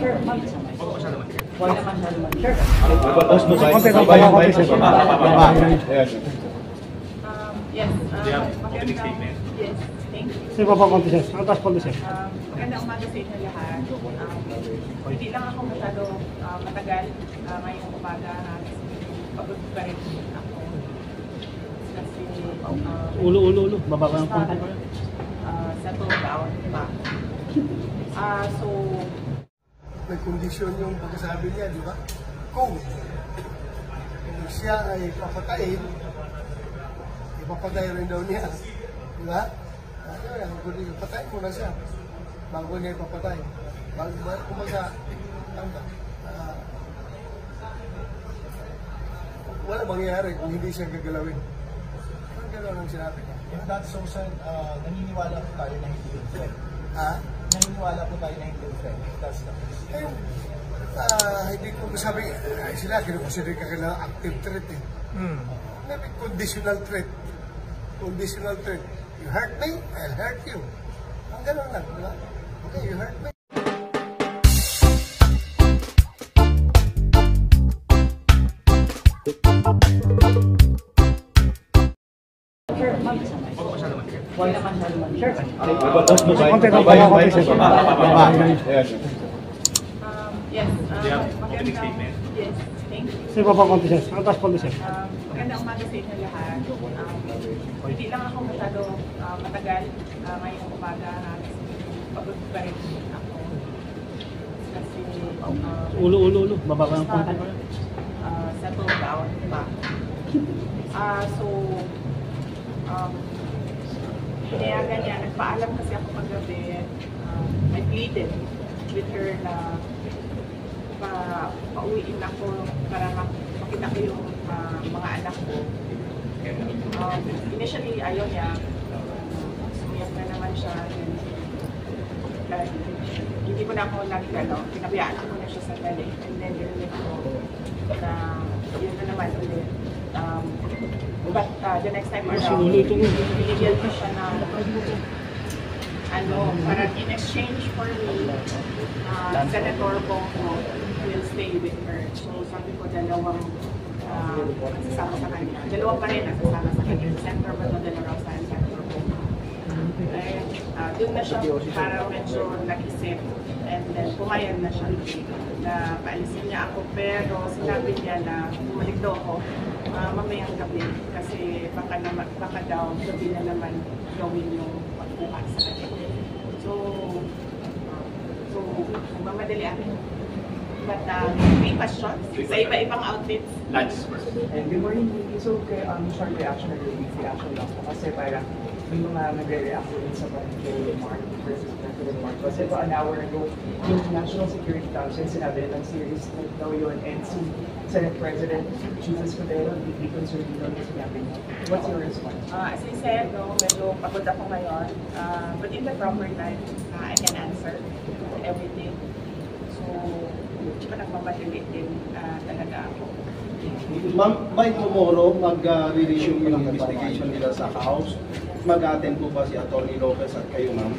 Sure, ma'am. Huwag naman siya naman. Sure. Yes. Magandang statement. Yes. Thank you. Sino pa konti siya? Ang taas konti siya. Magandang umaga sa inyo lahat. Hindi lang ako masyado matagal ngayong umaga. Pagod pa rin ako. Kasi Ulo. Baba ka ng konti pa rin. settle down pa. So, may kondisyon yung pagkasabi niya, di ba? Kung siya ay papatayin, ipapatay rin daw niya. Di ba? Patayin mo na siya bago niya ipapatay. Kumbaga, wala mangyayari kung hindi siya gagalawin. Ang gano'n ang sinabi niya. In that so, sir, naniniwala po tayo na hindi yung friend. Ha? Naniniwala po tayo na hindi yung friend. That's the case. Hindi ko masabi, sila kinukonsider ka kailangan active threat eh. Maybe conditional threat. Conditional threat. You hurt me, I'll hurt you. Ang gano'n lang, di ba? Okay, you hurt me. Sure, ma'am. Huwag naman siya naman. Sure. Konti siya. yes. Magandang statement. Yes. Thank you. Sino pa konti siya? Ang taas konti siya. Magandang umaga sa inyo lahat. Hindi lang ako masyado matagal ngayong umaga. Pagod pa rin ako. Kasi Ulo. Baba ka ng konti pa rin. settle down pa. So, pinayagan niya, nagpaalam kasi ako paggabi. I pleaded with her na pauwiin ako para makita ko yung mga anak ko. Initially, ayaw niya. Sumiyak na naman siya. Hindi ko na ako pinabayaan ko na siya sa dali. And then, nilinig ko na yun na naman ulit. But the next time around, binigyan ko siya na parang in exchange for me, Senator Bongo will stay with her. So sabi ko dalawang sasama sa kanya. Dalawa pa rin nasasama sa kanya. Senator Bato de la Rosa and Senator Bongo. Doon na siya parang medyo nag-isip and then pumayag na siya na paalisin niya ako, pero sinabi niya na bumalik daw ako mamayang gabi kasi baka daw gabi na naman gawin yung pagkuha sa kanya. So mamadali ako. But may questions sa iba-ibang outfits. And good morning, so short reaction or brief reaction lang po kasi parang may mga nagre-react din sa kay Mark versus President Mark. Kasi on an hour ago, yung National Security Council sinabi ng series na daw yun and si Senate President Jesus Cordero deeply concerned daw yung sinabi niya. What's your response? As I said, medyo pagod ako ngayon. But in the proper time, I can answer everything. So, hindi pa nagmamadali din talaga ako. Ma'am, by tomorrow, mag-re-resume yung investigation nila sa House. Mag-attend po ba si Atty. Lopez at kayo, ma'am?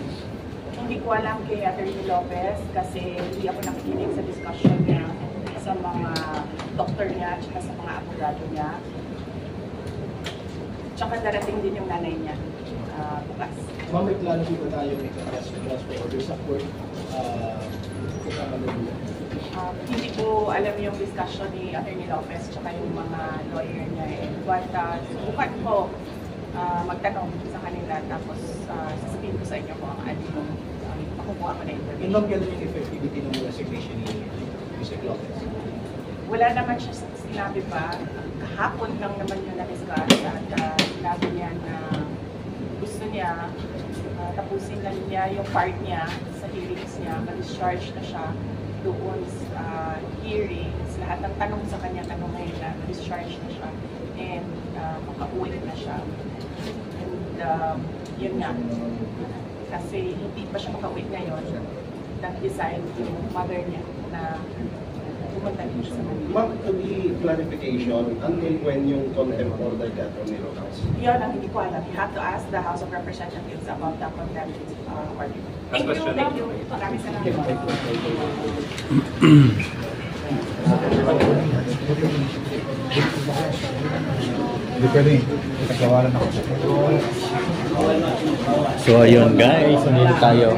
Hindi ko alam kay Atty. Lopez kasi hindi ako nakikinig sa discussion niya sa mga doktor niya at sa mga abogado niya. Tsaka darating din yung nanay niya bukas. Ma'am, may plano po tayo may class order sa court kasama na niya? Hindi ko alam yung discussion ni Atty. Lopez tsaka yung mga lawyer niya. But subukan ko magtanong sa kanila tapos sasabihin ko sa inyo kung ano yung makukuha ko na information. Ma'am, gano'n yung effectivity ng resignation ni Mr. Lopez? Wala naman siya sinabi pa. Kahapon lang naman yung na-discuss at sinabi niya na gusto niya tapusin lang niya yung part niya sa hearings niya, ma-discharge na siya doon sa hearings, lahat ng tanong sa kanya, tanong ngayon na discharge na siya and makauwi na siya. And yun nga, kasi hindi pa siya makauwi ngayon, nag-decide yung mother niya na pumunta din siya sa Manila. Ma'am, to be clarification, until when yung contempt order ka ni Lopez? Yun ang hindi ko alam. You have to ask the House of Representatives about the contempt order. Thank you. Maraming salamat. So ayun guys, nandito tayo.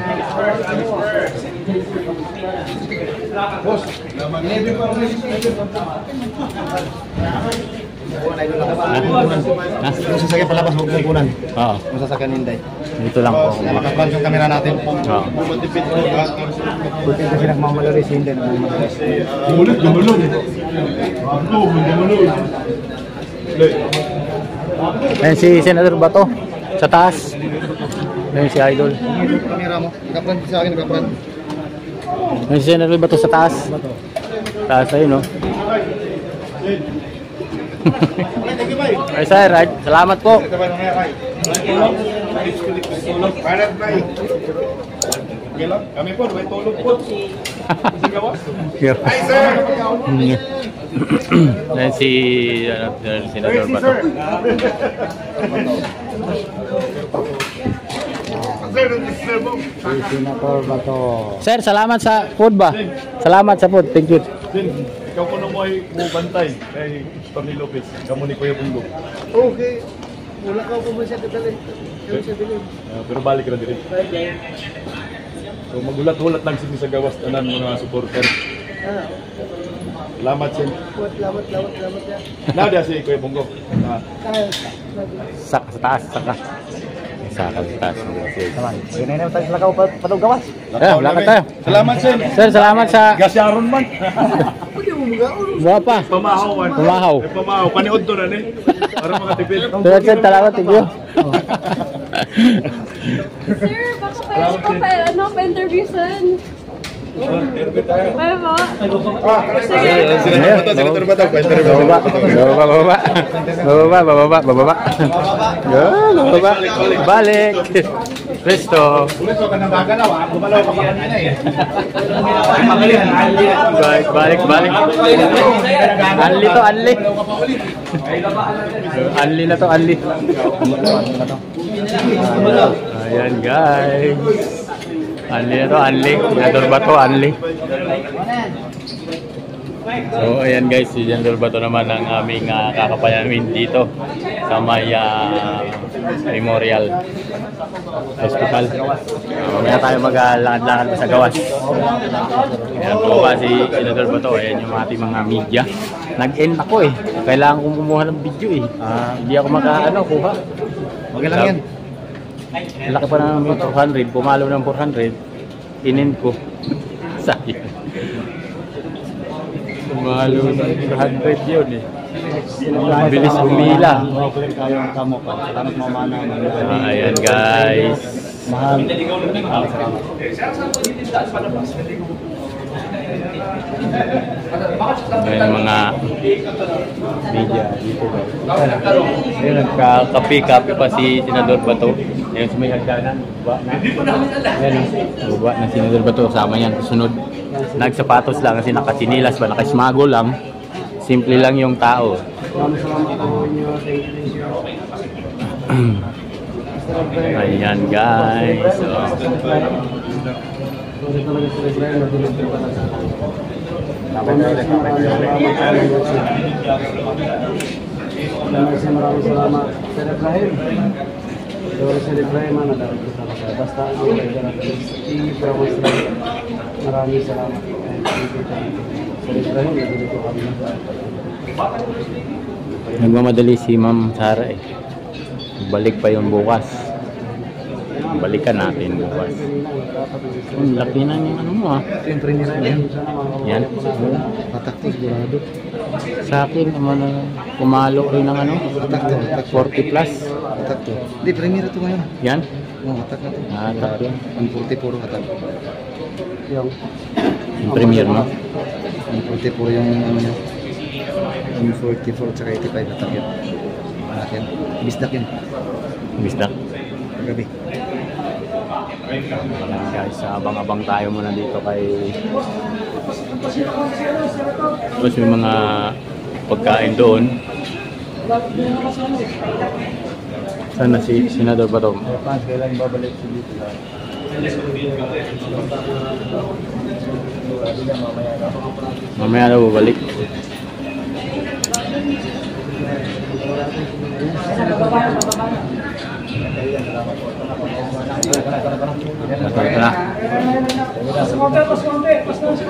Yung sasakyan palabas, huwag mong kunan. Oo, Yung sasakyan hinday. dito lang po. Makapag yung camera natin. Oo. Buti kasi nagmamalari si hinday. Ayan si Senador Bato sa taas. Ayan si Idol. Camera mo. Nakaprant sa akin, nakaprant. Ayan si Senador Bato sa taas. Taas ayun, no? Ay sir, salamat po. Kami po, may tulog po. Hi sir! Ayan si Senador Bato. Senator Bato. Sir, salamat sa food ba? Salamat sa food, thank you. Ikaw ko na mo ay bantay kay Tony Lopez. Kamu ni Kuya Bungo. Okay. Wala ka po siya dadalhin. Pero balik ka na dito. So magulat-ulat lang sila sa gawas tanan mga supporter. Salamat sin. Salamat ya. Nada si Kuya Bungo. Saka sa taas, saka. Saka sa taas. Ganyan na tayo lakaw patog gawas. Ayan, lakad tayo. Salamat sin. Sir, salamat sa... Gasyaron man. Buha pa. Pamahawan. Pumahaw. Ay pamahaw. Paniod to na ni. Para makatipid. Sir, salamat, thank you. Sir, baka pwede ko pa-interview son. Pwede mo? Sige. Senator Bato. Bababa. Balik. Presto. Balik. Anli to, anli. Anli na to, anli. Ayan guys. Anli na to, anli. Senador Bato, anli. So ayan guys, si Senador Bato naman ang aming kakapayamin dito sa may Memorial Hospital. Mamaya tayo maglakad-lakad sa gawas. Ayan po ba si Senador Bato, ayan yung ating mga media. Nag-end ako eh. Kailangan kong kumuha ng video eh. Hindi ako kuha. Okay lang yan. Laki pa ng 400, pumalo ng 400, in-end ko. Sayang. Pumalo ng 400 yun eh. Bilis humila. Ayan guys. Mahal. Ayan mga media dito. Ayan, nagka-kape-kape pa si Senador Bato. Ayan, may hagdanan. Baba na Senador Bato. Kasama yan. Sunod. Nagsapatos lang kasi nakasinilas ba, nakasmago lang. Simple lang yung tao. Ayan guys. So, Maraming salamat. Sir Ibrahim. Sir Ibrahim, basta maraming salamat. Sir Ibrahim, nandito kami. nagmamadali si Ma'am Sara eh. Balik pa yun bukas. Balikan natin bukas. Ang laki na yung ano mo ah. Siyempre nila yan. Yan. Pataktos, burado. Sa akin, pumalo rin ng ano? 40 plus. Patakto. Hindi, premier ito ngayon. Yan. Oo, atak na ito. Atak yan. Ang 40 puro atak. Yung Yung premier mo. 40 puro yung ano niya. Yung 44 tsaka 85 atak yun. Anak yan. Bisdak yun. Bisdak. Gabi. Ayan guys, abang-abang tayo muna dito kay... Tapos may mga pagkain doon. Sana si Senador Bato? Kailan babalik si dito? Mamaya na bubalik. Ito na. Pas konti.